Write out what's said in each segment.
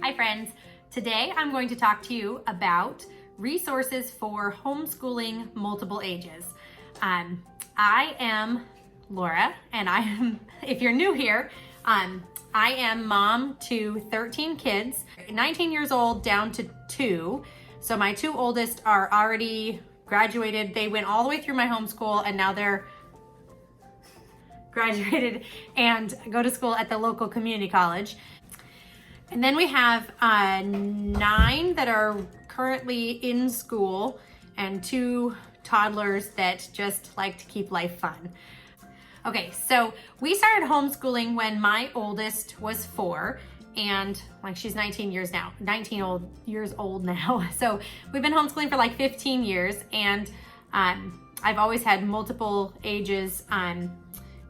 Hi friends, today I'm going to talk to you about resources for homeschooling multiple ages. I am Laura and if you're new here, I am mom to 13 kids, 19 years old down to 2. So my 2 oldest are already graduated. They went all the way through my homeschool and now they're graduated and go to school at the local community college. And then we have 9 that are currently in school and 2 toddlers that just like to keep life fun. Okay, so we started homeschooling when my oldest was 4 and she's 19 years old now. So we've been homeschooling for 15 years and I've always had multiple ages,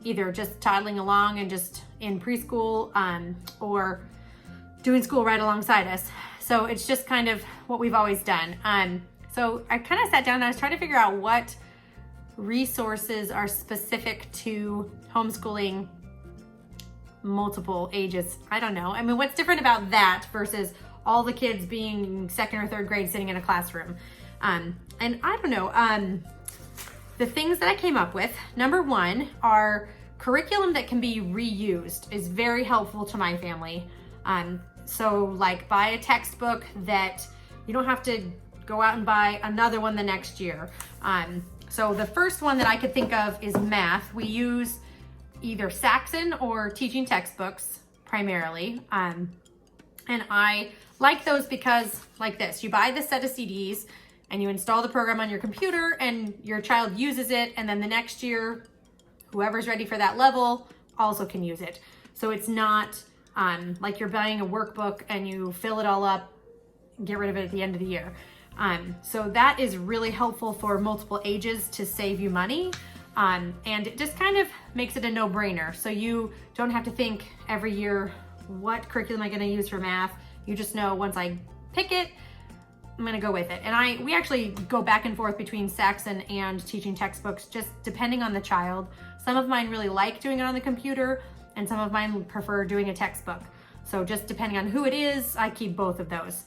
either just toddling along and just in preschool or doing school right alongside us. So it's just kind of what we've always done. So I kind of sat down and I was trying to figure out what resources are specific to homeschooling multiple ages. I don't know. I mean, what's different about that versus all the kids being 2nd or 3rd grade sitting in a classroom? And I don't know. The things that I came up with, number 1, are curriculum that can be reused is very helpful to my family. So buy a textbook that you don't have to go out and buy another one the next year. So the first one that I could think of is math. We use either Saxon or teaching textbooks primarily. And I like those because like this, you buy the set of CDs and you install the program on your computer and your child uses it. And then the next year, whoever's ready for that level also can use it. So it's not like you're buying a workbook and you fill it all up and get rid of it at the end of the year. So that is really helpful for multiple ages to save you money. And it just kind of makes it a no-brainer. So you don't have to think every year, what curriculum am I gonna use for math? You just know once I pick it, I'm gonna go with it. And we actually go back and forth between Saxon and teaching textbooks, just depending on the child. Some of mine really like doing it on the computer and some of mine prefer doing a textbook. So just depending on who it is, I keep both of those.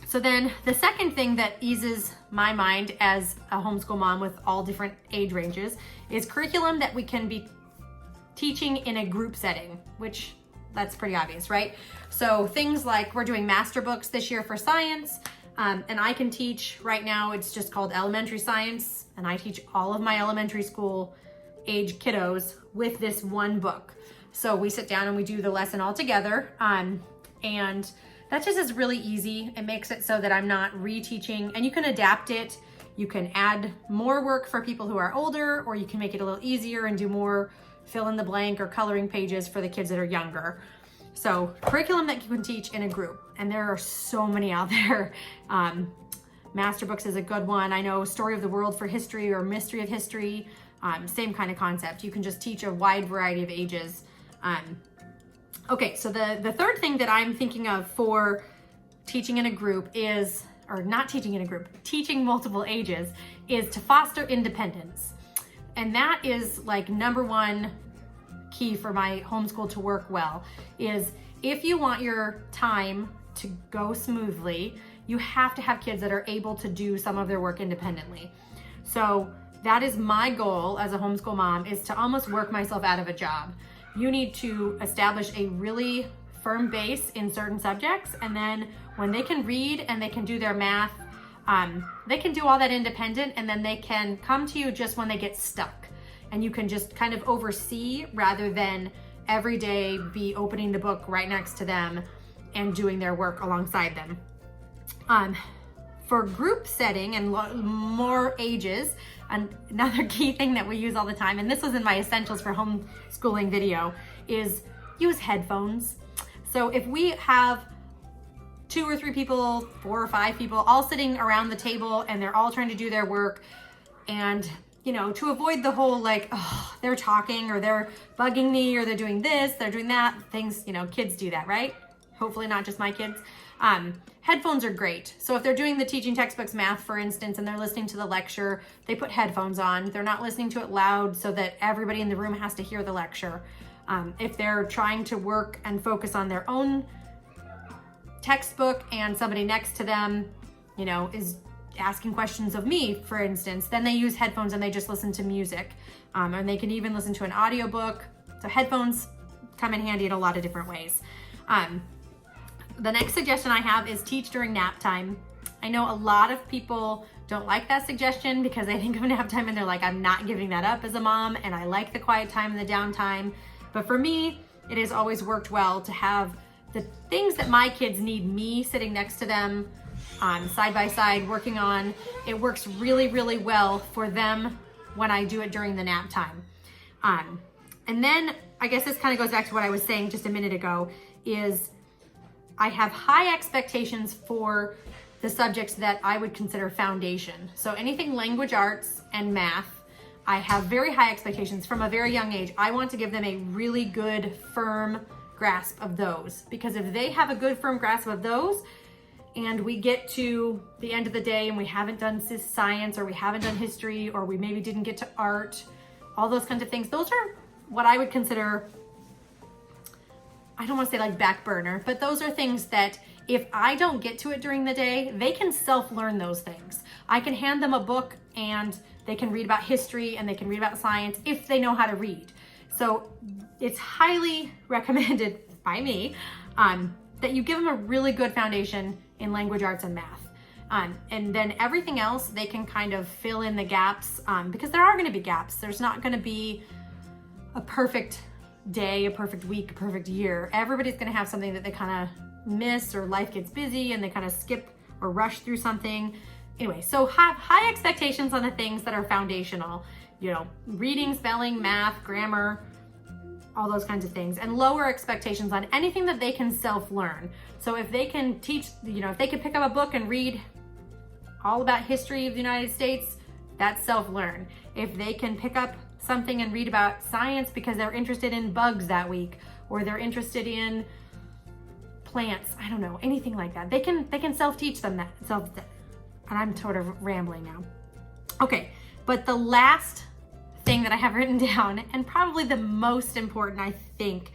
So then the second thing that eases my mind as a homeschool mom with all different age ranges is curriculum that we can be teaching in a group setting, which that's pretty obvious, right? So things like we're doing master books this year for science, and I can teach right now, it's just called elementary science, and I teach all of my elementary school age kiddos with this one book. So we sit down and we do the lesson all together, and that just is really easy. It makes it so that I'm not reteaching, and you can adapt it. You can add more work for people who are older, or you can make it a little easier and do more fill in the blank or coloring pages for the kids that are younger. So curriculum that you can teach in a group, and there are so many out there. Master books is a good one. I know Story of the World for history or Mystery of History, same kind of concept. You can just teach a wide variety of ages. Okay, so the third thing that I'm thinking of for teaching in a group is, or not teaching in a group, teaching multiple ages, is to foster independence. And that is number 1 key for my homeschool to work well, is if you want your time to go smoothly, you have to have kids that are able to do some of their work independently. So that is my goal as a homeschool mom, is to almost work myself out of a job. You need to establish a really firm base in certain subjects, and then when they can read and they can do their math, they can do all that independent, and then they can come to you just when they get stuck. And you can just kind of oversee rather than every day be opening the book right next to them and doing their work alongside them. For group setting and more ages, another key thing that we use all the time, and this was in my essentials for homeschooling video, is use headphones. So if we have 2 or 3 people, 4 or 5 people all sitting around the table and they're all trying to do their work, and to avoid the whole they're talking or they're bugging me or they're doing this, they're doing that, things, kids do that, right? Hopefully not just my kids. Headphones are great. So if they're doing the teaching textbooks math, for instance, and they're listening to the lecture, they put headphones on. They're not listening to it loud so that everybody in the room has to hear the lecture. If they're trying to work and focus on their own textbook and somebody next to them, you know, is asking questions of me, for instance, then they use headphones and they just listen to music. And they can even listen to an audiobook. So headphones come in handy in a lot of different ways. The next suggestion I have is teach during nap time. I know a lot of people don't like that suggestion because they think of nap time and they're like, I'm not giving that up as a mom, and I like the quiet time and the downtime. But for me, it has always worked well to have the things that my kids need me sitting next to them, side by side, working on. It works really, really well for them when I do it during the nap time. And then I guess this kind of goes back to what I was saying just a minute ago, is I have high expectations for the subjects that I would consider foundation. So anything language arts and math, I have very high expectations from a very young age. I want to give them a really good, firm grasp of those, because if they have a good, firm grasp of those, and we get to the end of the day and we haven't done science, or we haven't done history, or we maybe didn't get to art, all those kinds of things, those are what I would consider, I don't want to say like back burner, but those are things that if I don't get to it during the day, they can self-learn those things. I can hand them a book and they can read about history and they can read about science if they know how to read. So it's highly recommended by me that you give them a really good foundation in language arts and math. And then everything else, they can kind of fill in the gaps, because there are going to be gaps. There's not going to be a perfect day, a perfect week, a perfect year. Everybody's going to have something that they kind of miss, or life gets busy and they kind of skip or rush through something. Anyway, so have high expectations on the things that are foundational, you know, reading, spelling, math, grammar, all those kinds of things, and lower expectations on anything that they can self-learn. So if they can teach, you know, if they can pick up a book and read all about history of the United States, that's self-learn. If they can pick up something and read about science because they're interested in bugs that week, or they're interested in plants, I don't know, anything like that, they can self-teach them that. And I'm sort of rambling now. Okay, but the last thing that I have written down, and probably the most important, I think,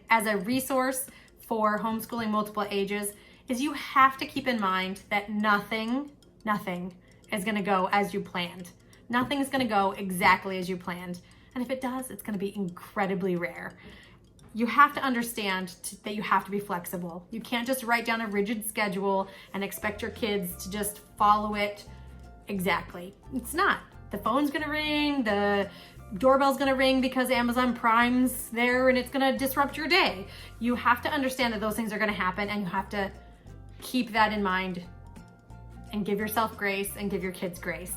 as a resource for homeschooling multiple ages, is you have to keep in mind that nothing is going to go as you planned. Nothing is going to go exactly as you planned. And if it does, it's going to be incredibly rare. You have to understand that you have to be flexible. You can't just write down a rigid schedule and expect your kids to just follow it exactly. It's not. The phone's gonna ring, the doorbell's gonna ring because Amazon Prime's there and it's gonna disrupt your day. You have to understand that those things are gonna happen, and you have to keep that in mind and give yourself grace and give your kids grace.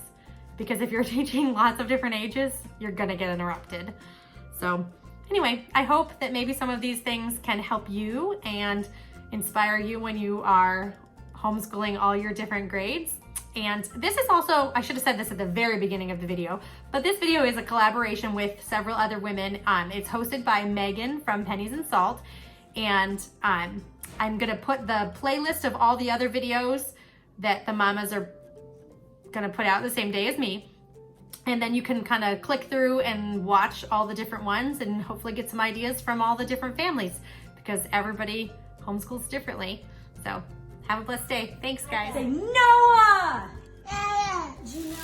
Because if you're teaching lots of different ages, you're gonna get interrupted. So anyway, I hope that maybe some of these things can help you and inspire you when you are homeschooling all your different grades. And this is also, I should have said this at the very beginning of the video, but this video is a collaboration with several other women. It's hosted by Megan from Pennies and Salt. And I'm gonna put the playlist of all the other videos that the mamas are gonna put out the same day as me. And then you can kind of click through and watch all the different ones and hopefully get some ideas from all the different families, because everybody homeschools differently. So have a blessed day. Thanks, guys. Say Noah! Yeah. Gina.